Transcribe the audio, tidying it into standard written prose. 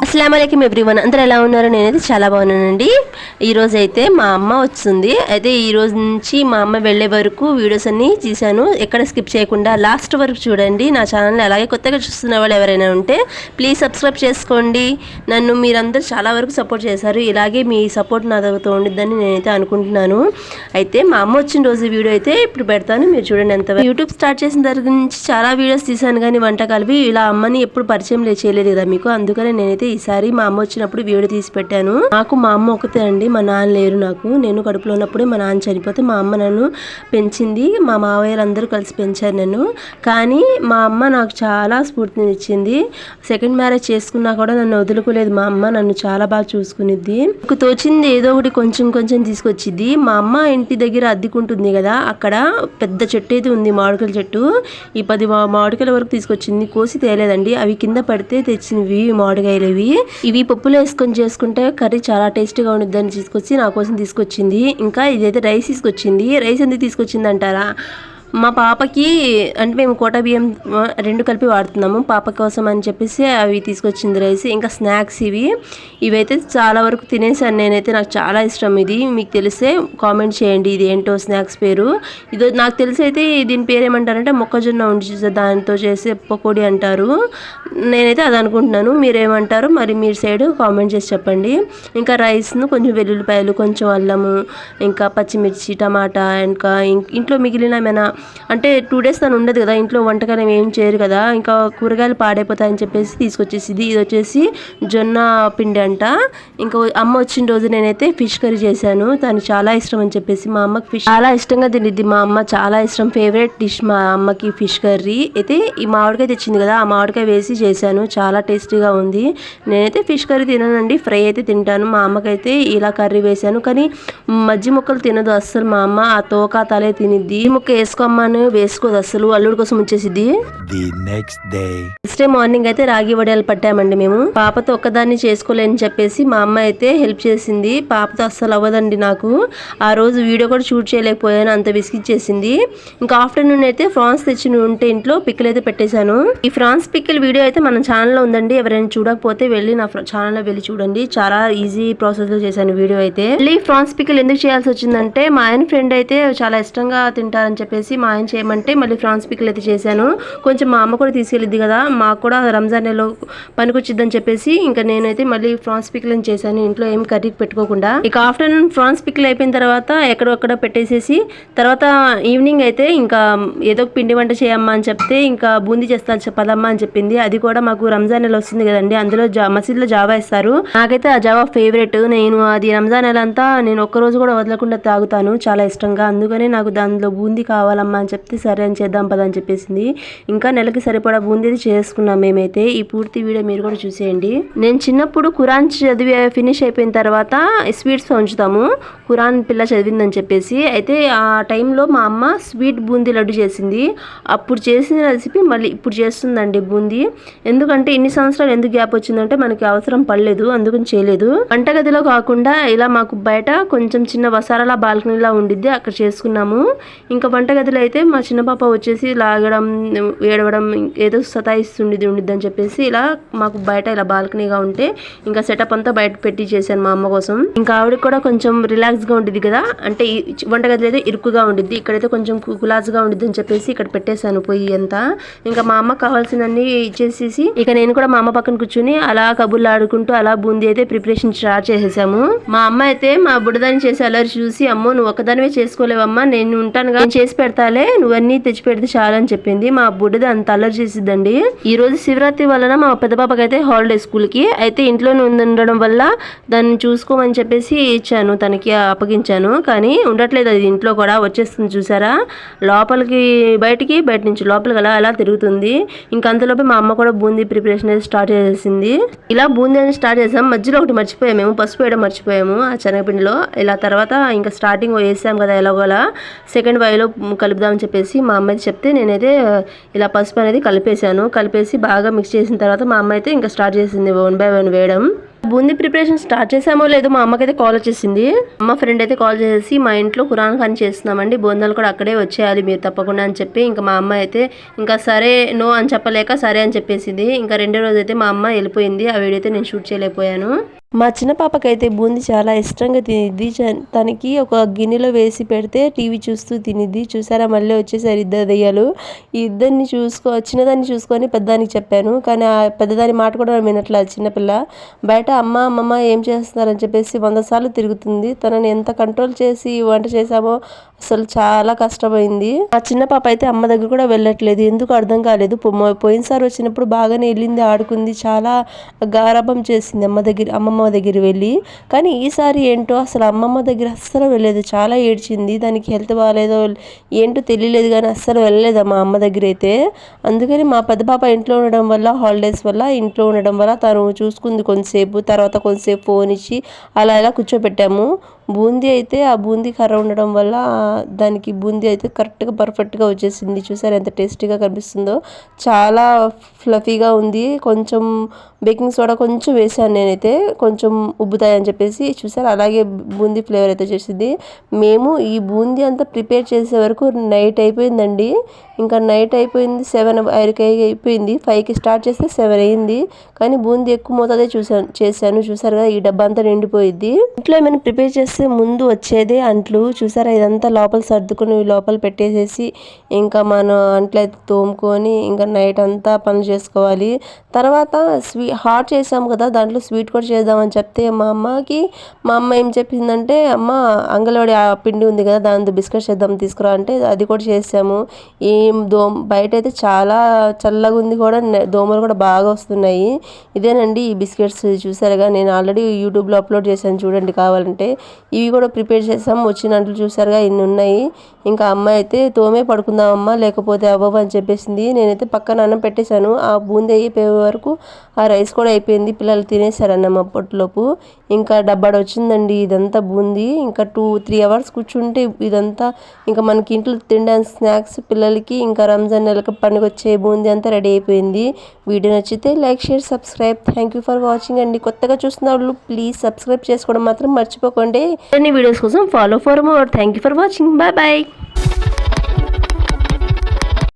అస్సలాముఅలైకుం everyone, అందరూ ఎలా ఉన్నారు? నేనైతే చాలా బాగున్నానండి. ఈరోజు అయితే మా అమ్మ వచ్చింది. అయితే ఈ రోజు నుంచి మా అమ్మ వెళ్ళే వరకు వీడియోస్ అన్ని తీశాను. ఎక్కడ స్కిప్ చేయకుండా లాస్ట్ వరకు చూడండి. నా ఛానల్ని అలాగే కొత్తగా చూస్తున్న వాళ్ళు ఎవరైనా ఉంటే ప్లీజ్ సబ్స్క్రైబ్ చేసుకోండి. నన్ను మీరందరూ చాలా వరకు సపోర్ట్ చేశారు. ఇలాగే మీ సపోర్ట్ నాతో ఉండిద్దని నేనైతే అనుకుంటున్నాను. అయితే మా అమ్మ వచ్చిన రోజు వీడియో అయితే ఇప్పుడు పెడతాను, మీరు చూడండి. ఎంత యూట్యూబ్ స్టార్ట్ చేసిన దగ్గర నుంచి చాలా వీడియోస్ తీశాను, కానీ వంటకాలవి ఇలా అమ్మని ఎప్పుడు పరిచయం చేయలేదు కదా మీకు. అందుకనే నేనైతే ఈసారి మా అమ్మ వచ్చినప్పుడు వీడియో తీసి పెట్టాను. నాకు మా అమ్మ ఒకతే అండి, మా నాన్న లేరు నాకు. నేను కడుపులో ఉన్నప్పుడే మా నాన్న చనిపోతే మా అమ్మ నన్ను పెంచింది. మా మావయ్యలు అందరూ కలిసి పెంచారు నన్ను. కానీ మా అమ్మ నాకు చాలా స్ఫూర్తిని ఇచ్చింది. సెకండ్ మ్యారేజ్ చేసుకున్నా కూడా నన్ను వదులుకోలేదు మా అమ్మ. నన్ను చాలా బాగా చూసుకునిద్ది. నాకు తోచింది ఏదో ఒకటి కొంచెం కొంచెం తీసుకొచ్చిద్ది. మా అమ్మ ఇంటి దగ్గర అద్దెకుంటుంది కదా, అక్కడ పెద్ద చెట్టు అయితే ఉంది, మామిడికాయల చెట్టు. ఈ 10 మామిడికాయల వరకు తీసుకొచ్చింది. కోసి తేలేదండి, అవి కింద పడితే తెచ్చినవి మామిడికాయలు. ఇవి పప్పులో వేసుకొని చేసుకుంటే కర్రీ చాలా టేస్టీగా ఉండిద్దని తీసుకొచ్చి నా కోసం తీసుకొచ్చింది. ఇంకా ఇదైతే రైస్ తీసుకొచ్చింది. రైస్ ఎందుకు తీసుకొచ్చింది అంటారా? మా పాపకి అంటే మేము కోటా బియ్యం 2 కలిపి వాడుతున్నాము పాప కోసం అని చెప్పేసి అవి తీసుకొచ్చింది రైస్. ఇంకా స్నాక్స్ ఇవైతే చాలా వరకు తినేసాను నేనైతే. నాకు చాలా ఇష్టం ఇది. మీకు తెలిస్తే కామెంట్ చేయండి ఇది ఏంటో స్నాక్స్ పేరు. ఇది నాకు తెలిసి అయితే దీని పేరు ఏమంటారంటే మొక్కజొన్న ఉండి దానితో చేసే పకోడీ అంటారు. నేనైతే అది అనుకుంటున్నాను, మీరేమంటారు మరి మీరు సైడ్ కామెంట్ చేసి చెప్పండి. ఇంకా రైస్ను కొంచెం వెల్లుల్లిపాయలు, కొంచెం అల్లము, ఇంకా పచ్చిమిర్చి, టమాటా, ఇంకా ఇంట్లో మిగిలిన ఏమైనా అంటే 2 days తను ఉండదు కదా ఇంట్లో, వంటకాలు ఏం చేయరు కదా, ఇంకా కూరగాయలు పాడైపోతాయని చెప్పేసి తీసుకొచ్చేసింది. ఇది వచ్చేసి జొన్న పిండి అంట. ఇంకా అమ్మ వచ్చిన రోజు నేనైతే ఫిష్ కర్రీ చేశాను. తను చాలా ఇష్టం అని చెప్పేసి, మా అమ్మకి ఫిష్ చాలా ఇష్టంగా తినిద్ది. మా అమ్మ చాలా ఇష్టం, ఫేవరెట్ డిష్ మా అమ్మకి ఫిష్ కర్రీ. అయితే ఈ మామిడికాయ తెచ్చింది కదా, ఆ మామిడికాయ వేసి చేశాను. చాలా టేస్టీగా ఉంది. నేనైతే ఫిష్ కర్రీ తిననండి, ఫ్రై అయితే తింటాను. మా అమ్మకైతే ఇలా కర్రీ వేశాను. కానీ మజ్జి ముక్కలు తినదు అస్సలు మా అమ్మ. ఆ తోక తలే తినిద్ది. ముక్క వేసుకోమ్మని వేసుకోదు అస్సలు, అల్లుడి కోసం వచ్చేసిద్ది. నెక్స్ట్ డే మార్నింగ్ అయితే రాగి వడియాలు పట్టామండి మేము. పాపతో ఒక్కదాన్ని చేసుకోలేని చెప్పేసి మా అమ్మ అయితే హెల్ప్ చేసింది. పాపతో అస్సలు అవ్వదండి నాకు. ఆ రోజు వీడియో కూడా షూట్ చేయలేకపోయాను, అంత విసిగిచ్చేసింది. ఇంకా ఆఫ్టర్నూన్ అయితే ఫ్రాన్స్ తెచ్చి ఉంటే ఇంట్లో పిక్కలు అయితే పెట్టేశాను. ఈ ఫ్రాన్స్ పిక్కల్ వీడియో అయితే మన ఛానల్లో ఉందండి. ఎవరైనా చూడకపోతే వెళ్ళి నా ఛానల్లో వెళ్ళి చూడండి. చాలా ఈజీ ప్రాసెస్ లో చేశాను వీడియో అయితే. మళ్ళీ ఫ్రాన్స్ పిక్కల్ ఎందుకు చేయాల్సి వచ్చిందంటే, మా ఆయన ఫ్రెండ్ అయితే చాలా ఇష్టంగా తింటారని చెప్పేసి మా ఆయన చేయమంటే మళ్ళీ ఫ్రాన్స్ పిక్కల్ అయితే చేశాను. కొంచెం మా అమ్మ కూడా తీసుకెళ్ళిద్ది కదా, మాకు కూడా రంజాన్ నెలలో పనికొచ్చిద్దని చెప్పేసి ఇంకా నేనైతే మళ్ళీ ఫ్రాన్స్ పిక్కల్ అని చేశాను, ఇంట్లో ఏం కర్రీ పెట్టుకోకుండా. ఇక ఆఫ్టర్నూన్ ఫ్రాన్స్ పిక్కల్ అయిపోయిన తర్వాత ఎక్కడొక్కడ పెట్టేసేసి తర్వాత ఈవినింగ్ అయితే ఇంకా ఏదో పిండి వంట చేయమ్మా అని చెప్తే ఇంకా బూందీ చేస్తాను చెప్పదమ్మా అని చెప్పింది. అది కూడా మాకు రంజాన్ నెల వస్తుంది కదండి, అందులో మసీదులో జావా ఇస్తారు. నాకైతే ఆ జావా ఫేవరెట్. నేను అది రంజాన్ నెల అంతా నేను ఒక్కరోజు కూడా వదలకుండా తాగుతాను చాలా ఇష్టంగా. అందుకనే నాకు దానిలో బూందీ కావాలమ్మా అని చెప్తే సరే అని చేద్దాం పదా అని చెప్పేసింది. ఇంకా నెలకి సరిపడా బూందీ చేసుకున్నాం మేమైతే. ఈ పూర్తి వీడియో మీరు కూడా చూసేయండి. నేను చిన్నప్పుడు ఖురాన్ చదివి ఫినిష్ అయిపోయిన తర్వాత స్వీట్స్ ఉంచుతాము, ఖురాన్ పిల్ల చదివిందని చెప్పేసి. అయితే ఆ టైంలో మా అమ్మ స్వీట్ బూందీ లడ్డు చేసింది. అప్పుడు చేసిన రెసిపీ మళ్ళీ ఇప్పుడు చేస్తుందండి బూందీ. ఎందుకంటే ఇన్ని సంవత్సరాలు ఎందుకు గ్యాప్ వచ్చిందంటే మనకి అవసరం పడలేదు, అందుకని చేయలేదు. వంటగదిలో కాకుండా ఇలా మాకు బయట కొంచెం చిన్న వసారాల బాల్కనీలా ఉండిద్ది, అక్కడ చేసుకున్నాము. ఇంకా వంటగదిలో అయితే మా చిన్న పాప వచ్చేసి లాగడం, ఏడవడం, ఏదో ఉండిద్ది అని చెప్పేసి ఇలా మాకు బయట ఇలా బాల్కనీగా ఉంటే ఇంకా సెటప్ అంతా బయట పెట్టి చేశాను మా అమ్మ కోసం. ఇంకా ఆవిడకి కూడా కొంచెం రిలాక్స్ గా ఉండిద్ది కదా, అంటే వంటగదిలో అయితే ఇరుకుగా ఉండిద్ది, ఇక్కడైతే కొంచెం కులాస్గా ఉండిద్ది అని చెప్పేసి ఇక్కడ పెట్టేశాను పొయ్యి అంతా. ఇంకా మా అమ్మ కావాల్సినన్ని ఇచ్చేసేసి ఇక నేను కూడా మా అమ్మ పక్కన కూర్చుని అలా కబుర్లు ఆడుకుంటూ అలా బూందీ అయితే ప్రిపరేషన్ స్టార్ట్ చేసేసాము. మా అమ్మ అయితే మా బుడ్డదాన్ని చేసి అల్లరి చూసి, అమ్మో నువ్వు ఒకదానివే చేసుకోలేవమ్మా, నేను ఉంటానుగా, నేను చేసి పెడతాలే, నువ్వన్నీ తెచ్చి పెడితే చాలా అని చెప్పింది. మా బుడ్డది అంత అల్లరి చేసిద్దండి. ఈ రోజు శివరాత్రి వలన మా పెద్ద పాపకి అయితే హాలిడే స్కూల్ కి, అయితే ఇంట్లోనే ఉండడం వల్ల దాన్ని చూసుకోమని చెప్పేసి ఇచ్చాను, తనకి అప్పగించాను. కానీ ఉండట్లేదు అది, ఇంట్లో కూడా వచ్చేస్తుంది చూసారా, లోపలికి బయటికి, బయట నుంచి లోపలికి అలా అలా తిరుగుతుంది. ఇంకా అంతలోపే మా అమ్మ కూడా బూందీ ప్రిపరేషన్ అయితే స్టార్ట్ చేసేసింది. ఇలా బూందీ అని స్టార్ట్ చేసాం. మధ్యలో ఒకటి మర్చిపోయాము, మేము పసుపు వేయడం మర్చిపోయాము ఆ శనగపిండిలో. ఇలా తర్వాత ఇంకా స్టార్టింగ్ వేసాం కదా ఎలాగోలా, సెకండ్ వైలో కలుపుదామని చెప్పేసి మా అమ్మ అయితే చెప్తే నేనైతే ఇలా పసుపు అనేది కలిపేసాను. కలిపేసి బాగా మిక్స్ చేసిన తర్వాత మా అమ్మ అయితే ఇంకా స్టార్ట్ చేసింది 1 by 1 వేయడం. బూందీ ప్రిపరేషన్ స్టార్ట్ చేసామో లేదో మా అమ్మకైతే కాల్ వచ్చేసింది. అమ్మ ఫ్రెండ్ అయితే కాల్ చేసి మా ఇంట్లో ఖురాన్ ఖాన్ చేస్తున్నామండి, బోందాలు కూడా అక్కడే వచ్చేయాలి మీరు తప్పకుండా అని చెప్పి, ఇంకా మా అమ్మ అయితే ఇంకా సరే నో అని చెప్పలేక సరే అని చెప్పేసింది. ఇంకా రెండో రోజు అయితే మా అమ్మ వెళ్ళిపోయింది. ఆ వీడియో అయితే నేను షూట్ చేయలేకపోయాను. మా చిన్న పాపకైతే బూందీ చాలా ఇష్టంగా తినిద్ది. తనకి ఒక గిన్నెలో వేసి పెడితే టీవీ చూస్తూ తినిద్ది. చూసారా మళ్ళీ వచ్చేసారు ఇద్దరు దెయ్యాలు. ఈ ఇద్దరిని చిన్నదాన్ని చూసుకొని పెద్దదానికి చెప్పాను, కానీ ఆ పెద్దదాని మాట కూడా వినట్లేదు చిన్నపిల్ల. బయట అమ్మ అమ్మమ్మ ఏం చేస్తున్నారని చెప్పేసి 100 సార్లు తిరుగుతుంది. తనని ఎంత కంట్రోల్ చేసి వంట చేసామో అసలు చాలా కష్టమైంది. ఆ చిన్న పాప అయితే అమ్మ దగ్గర కూడా వెళ్ళట్లేదు, ఎందుకు అర్థం కాలేదు. పోయినసారి వచ్చినప్పుడు బాగానే వెళ్ళింది, ఆడుకుంది, చాలా గారాబం చేసింది అమ్మమ్మ దగ్గర వెళ్ళి. కానీ ఈసారి ఏంటో అసలు అమ్మమ్మ దగ్గర అస్సలు వెళ్ళలేదు, చాలా ఏడ్చింది. దానికి హెల్త్ బాగాలేదో ఏంటో తెలియలేదు, కానీ అస్సలు వెళ్ళలేదు మా అమ్మ దగ్గర అయితే. అందుకని మా పెద్ద పాప ఇంట్లో ఉండడం వల్ల, హాలిడేస్ వల్ల ఇంట్లో ఉండడం వల్ల తను చూసుకుంది కొంతసేపు. తర్వాత కొంతసేపు ఫోన్ ఇచ్చి అలా కూర్చోబెట్టాము. బూందీ అయితే ఆ బూందీ కర్ర ఉండడం వల్ల దానికి బూందీ అయితే కరెక్ట్గా పర్ఫెక్ట్గా వచ్చేసింది. చూసారు ఎంత టేస్టీగా కనిపిస్తుందో, చాలా ఫ్లఫీగా ఉంది. కొంచెం బేకింగ్ సోడా కొంచెం వేసాను నేనైతే, కొంచెం ఉబ్బుతాయని చెప్పేసి. చూసారు అలాగే బూందీ ఫ్లేవర్ అయితే చేసింది. మేము ఈ బూందీ అంతా ప్రిపేర్ చేసే వరకు నైట్ అయిపోయిందండి. ఇంకా నైట్ అయిపోయింది, 7 అయిపోయింది. 5కి స్టార్ట్ చేస్తే 7 అయింది. కానీ బూందీ ఎక్కువ మోతాదే చేశాను. చూసారు కదా, ఈ డబ్బా అంతా నిండిపోయింది. ఇంట్లో ఏమైనా ప్రిపేర్ చేస్తే ముందు వచ్చేదే అంట్లు. చూసారా ఇదంతా లోపల సర్దుకుని లోపల పెట్టేసేసి ఇంకా మనం అంట్లు అయితే తోముకొని ఇంకా నైట్ అంతా పనులు చేసుకోవాలి. తర్వాత హాట్ చేసాము కదా, దాంట్లో స్వీట్ కూడా చేద్దామని చెప్తే మా అమ్మ ఏం చెప్పిందంటే, అమ్మ అంగన్వాడి ఆ పిండి ఉంది కదా, దాంతో బిస్కెట్ చేద్దాం తీసుకురా అంటే అది కూడా చేసాము. బయట అయితే చాలా చల్లగా ఉంది కూడా, దోమలు కూడా బాగా వస్తున్నాయి. ఇదేనండి ఈ బిస్కెట్స్. చూసారుగా, నేను ఆల్రెడీ యూట్యూబ్లో అప్లోడ్ చేశాను, చూడండి కావాలంటే. ఇవి కూడా ప్రిపేర్ చేసాము. వచ్చిన అంట్లు చూసారుగా ఇన్ని ఉన్నాయి. ఇంకా అమ్మాయి అయితే తోమే పడుకుందామమ్మా లేకపోతే అవ్వవు అని చెప్పేసింది. నేనైతే పక్కన అన్నం పెట్టేశాను. ఆ బూందీ అయిపోయే వరకు ఆ రైస్ కూడా అయిపోయింది. పిల్లలు తినేశారు అన్నం అప్పట్లోపు. ఇంకా డబ్బాడు వచ్చిందండి ఇదంతా బూందీ. ఇంకా 2-3 అవర్స్ కూర్చుంటే ఇదంతా ఇంకా మనకి ఇంట్లో తినడానికి స్నాక్స్ పిల్లలకి, ఇంకా రంజాన్ నెలకు పండుగ వచ్చే బూందీ అంతా రెడీ అయిపోయింది. వీడియో నచ్చితే like, share, subscribe. Thank you for watching అండి. కొత్తగా చూస్తున్న వాళ్ళు ప్లీజ్ సబ్స్క్రైబ్ చేసుకోవడం మాత్రం మర్చిపోకండి. వీడియోస్ కోసం follow for more. Thank you for watching. Bye bye.